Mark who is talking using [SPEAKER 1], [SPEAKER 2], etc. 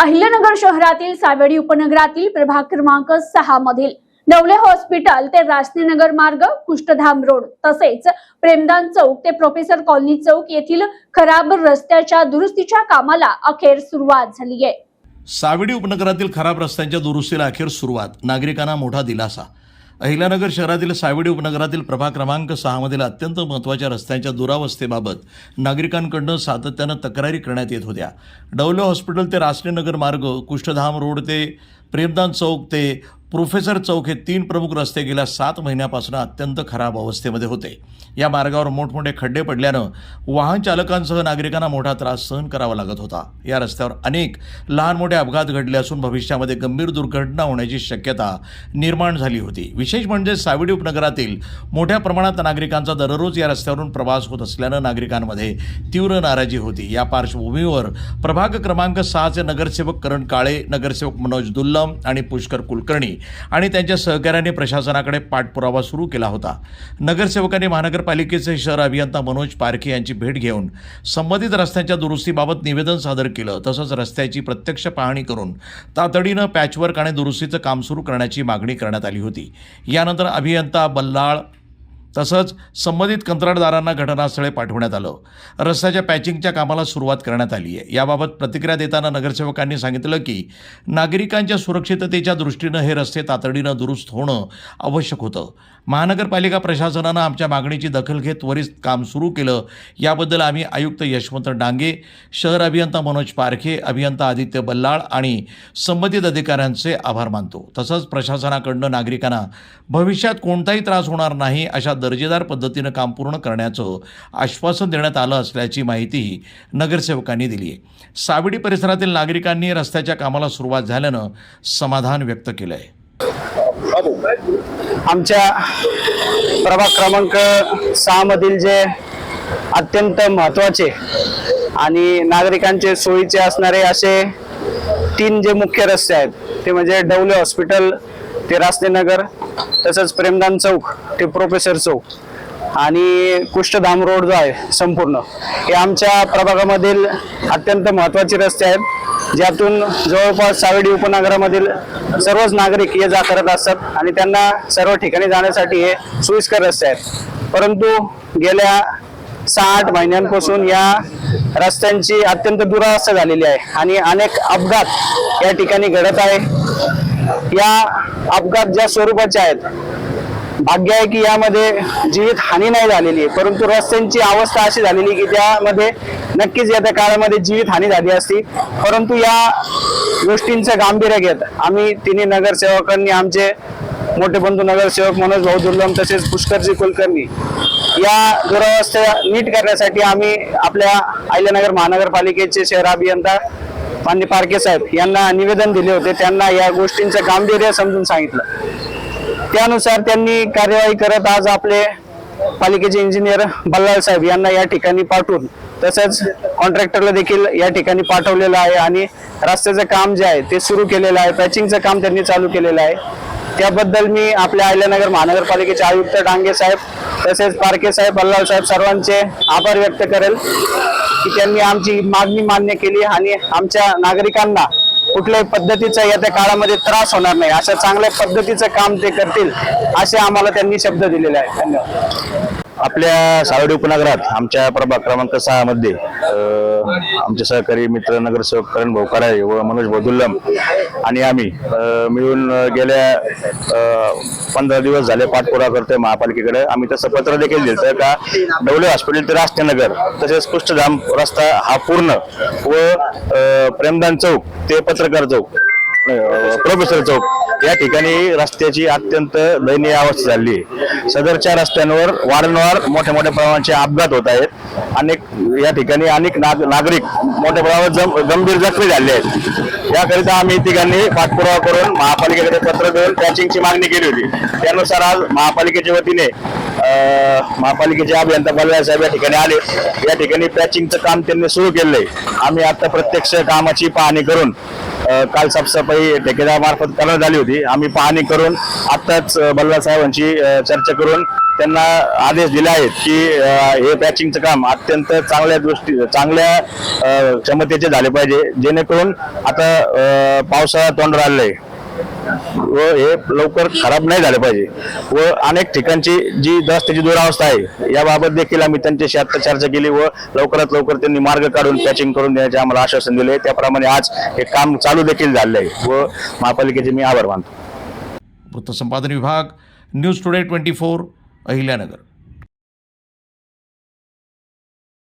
[SPEAKER 1] अहिल्यानगर शहरातील सावेडी उपनगरातील प्रभाग क्रमांक 6 मधील नवले हॉस्पिटल ते रासनेनगर मार्ग, कुष्ठधाम रोड तसेच प्रेमदान चौक ते प्रोफेसर कॉलनी चौक येथील खराब रस्त्याच्या दुरुस्तीच्या कामाला अखेर सुरुवात झाली आहे।
[SPEAKER 2] सावेडी उपनगरातील खराब रस्त्यांच्या दुरुस्तीला अखेर सुरुवात, नागरिकांना मोठा दिलासा। अहिल्यानगर शहरातील सावेडी उपनगरातील प्रभाग क्रमांक 6 मधील अत्यंत महत्त्वाच्या रस्त्यांच्या दुरावस्थेबाबत नागरिकांकडून सातत्यानं तक्रारी करण्यात येत होत्या। डवले हॉस्पिटल ते रासनेनगर मार्ग, कुष्ठधाम रोड ते प्रेमदान चौक ते प्रोफेसर चौक हे 3 प्रमुख रस्ते गेल्या 7 महिन्यापासून अत्यंत खराब अवस्थेमध्ये होते। या मार्गावर मोठमोठे खड्डे पडल्यानं वाहन चालकांसह नागरिकांना मोठा त्रास सहन करावा लागत होता। या रस्त्यावर अनेक लहान मोठे अपघात घडले असून भविष्यामध्ये गंभीर दुर्घटना होण्याची शक्यता निर्माण झाली होती। विशेष म्हणजे सावेडी उपनगरातील मोठ्या प्रमाणात नागरिकांचा दररोज या रस्त्यावरून प्रवास होत असल्यानं नागरिकांमध्ये तीव्र नाराजी होती। या पार्श्वभूमीवर प्रभाग क्रमांक 6 चे नगरसेवक करण काळे, नगरसेवक मनोज दुल्लम आणि पुष्कर कुलकर्णी आणि त्यांच्या सहकार्याने प्रशासनाकडे पाठपुरावा सुरू केला होता। नगरसेवकांनी महानगरपालिकेचे शहर अभियंता मनोज पारखे यांची भेट घेऊन संबंधित रस्त्यांच्या दुरुस्तीबाबत निवेदन सादर केलं। तसंच रस्त्याची प्रत्यक्ष पाहणी करून तातडीनं पॅचवर्क आणि दुरुस्तीचं काम सुरू करण्याची मागणी करण्यात आली होती। यानंतर अभियंता बल्लाळ तसंच संबंधित कंत्राटदारांना घटनास्थळी पाठवण्यात आलं। रस्त्याच्या पॅचिंगच्या कामाला सुरुवात करण्यात आली आहे। याबाबत प्रतिक्रिया देताना नगरसेवकांनी सांगितलं की नागरिकांच्या सुरक्षिततेच्या दृष्टीनं हे रस्ते तातडीनं दुरुस्त होणं आवश्यक होतं। महानगरपालिका प्रशासनानं आमच्या मागणीची दखल घेत त्वरित काम सुरू केलं। याबद्दल आम्ही आयुक्त यशवंत डांगे, शहर अभियंता मनोज पारखे, अभियंता आदित्य बल्लाळ आणि संबंधित अधिकाऱ्यांचे आभार मानतो। तसंच प्रशासनाकडून नागरिकांना भविष्यात कोणताही त्रास होणार नाही अशा दर्जेदार पद्धतीनं काम पूर्ण करण्याचं आश्वासन देण्यात आलं असल्याची माहितीही नगरसेवकांनी दिली आहे। सावेडी परिसरातील नागरिकांनी रस्त्याच्या कामाला सुरुवात झाल्यानं समाधान व्यक्त केलं आहे।
[SPEAKER 3] आमच्या प्रभाग क्रमांक 6 मधील जे अत्यंत महत्त्वाचे आणि नागरिकांचे सोयीचे असणारे असे 3 जे मुख्य रस्ते आहेत ते म्हणजे डवले हॉस्पिटल ते रासनेनगर, तसंच प्रेमदान चौक ते प्रोफेसर चौक आणि कुष्ठधाम रोड जो आहे संपूर्ण, हे आमच्या प्रभागामधील अत्यंत महत्त्वाचे रस्ते आहेत, ज्यातून जवळपास सावेडी उपनगरामधील सर्वच नागरिक ये जा करत असतात आणि त्यांना सर्व ठिकाणी जाण्यासाठी हे सोयीस्कर रस्ते आहेत। परंतु गेल्या 6-8 महिन्यांपासून या रस्त्यांची अत्यंत दुरावस्था झालेली आहे आणि अनेक अपघात या ठिकाणी घडत आहे। या अपघात ज्या स्वरूपाचे आहेत, भाग्य आहे की यामध्ये जीवित हानी नाही झालेली आहे, परंतु रस्त्यांची अवस्था अशी झालेली की त्यामध्ये नक्कीच येत्या काळामध्ये जीवित हानी झाली असती। परंतु या गोष्टींचं गांभीर्य घेत आम्ही 3 नगरसेवकांनी, आमचे मोठे बंधू नगरसेवक मनोज भाऊ दुर्लम तसेच पुष्करजी कुलकर्णी, या दुरावस्था नीट करण्यासाठी आम्ही आपल्या अहिल्यानगर महानगरपालिकेचे शहर अभियंता माननीय पारखे साहेब यांना निवेदन दिले होते। त्यांना या गोष्टींचं गांभीर्य समजून सांगितलं, त्यानुसार त्यांनी कार्यवाही करत आज आपले पालिकेचे इंजिनियर बल्लाळ साहेब यांना या ठिकाणी पाठवून तसंच कॉन्ट्रॅक्टरला देखील या ठिकाणी पाठवलेलं आहे आणि रस्त्याचं काम जे आहे ते सुरू केलेलं आहे, पॅचिंगचं काम त्यांनी चालू केलेलं आहे। त्याबद्दल मी आपल्या अहिल्यानगर महानगरपालिकेचे आयुक्त डांगे साहेब तसेच पारखे साहेब, बल्लाळ साहेब सर्वांचे आभार व्यक्त करेल की त्यांनी आमची मागणी मान्य केली आणि आमच्या नागरिकांना कुठल्याही पद्धतीचा येत्या काळामध्ये त्रास होणार नाही अशा चांगल्या पद्धतीचं काम ते करतील असे आम्हाला त्यांनी शब्द दिलेले आहेत। धन्यवाद।
[SPEAKER 4] आपल्या सावेडी उपनगरात आमच्या प्रभाग क्रमांक 6 मध्ये आमचे सहकारी मित्र नगरसेवक करण भाऊ काळे व मनोज भाऊ दुल्लम आणि आम्ही मिळून गेल्या 15 दिवस झाले पाठपुरावा करतोय महापालिकेकडे। आम्ही तसं पत्र देखील दिलं का डवले हॉस्पिटल ते रासनेनगर तसेच कुष्ठधाम रस्ता हा पूर्ण व प्रेमदान चौक ते पत्रकार चौक, प्रोफेसर चौक या ठिकाणी रस्त्याची अत्यंत दयनीय अवस्था झाली आहे। सदरच्या रस्त्यांवर वारंवार मोठ्या प्रमाणाचे अपघात होत आहेत। अनेक या ठिकाणी अनेक नागरिक मोठ्या प्रमाणात गंभीर जखमी झाले आहेत। याकरिता आम्ही तिघांनी पाठपुरावा करून महापालिकेकडे पत्र देऊन पॅचिंगची मागणी केली होती। त्यानुसार आज महापालिकेच्या वतीने महापालिकेचे अभियंता बल्लाळ साहेब या ठिकाणी आले। या ठिकाणी पॅचिंगचं काम त्यांनी सुरू केलंय। आम्ही आता प्रत्यक्ष कामाची पाहणी करून काल साफसफाई ठेकेदार मार्फत करण्यात आली होती। आम्ही पाहणी करून आताच बल्लाळ साहेबांची चर्चा करून त्यांना आदेश दिले आहेत की हे पॅचिंगचं काम अत्यंत चांगल्या क्षमतेचे झाले पाहिजे, जेणेकरून आता पावसाळा तोंड राहिलंय व हे लवकर खराब नाही झाले पाहिजे व अनेक ठिकाणची जी रस्त्याची दुरावस्था आहे याबाबत देखील आम्ही त्यांच्याशी आता चर्चा केली व लवकरात लवकर त्यांनी मार्ग काढून पॅचिंग करून देण्याचे आम्हाला आश्वासन दिले. त्याप्रमाणे आज हे काम चालू देखील झाले आहे व महापालिकेचे मी आभार मानतो.
[SPEAKER 2] वृत्तसंपादन विभाग, न्यूज टुडे 24, अहिल्यानगर.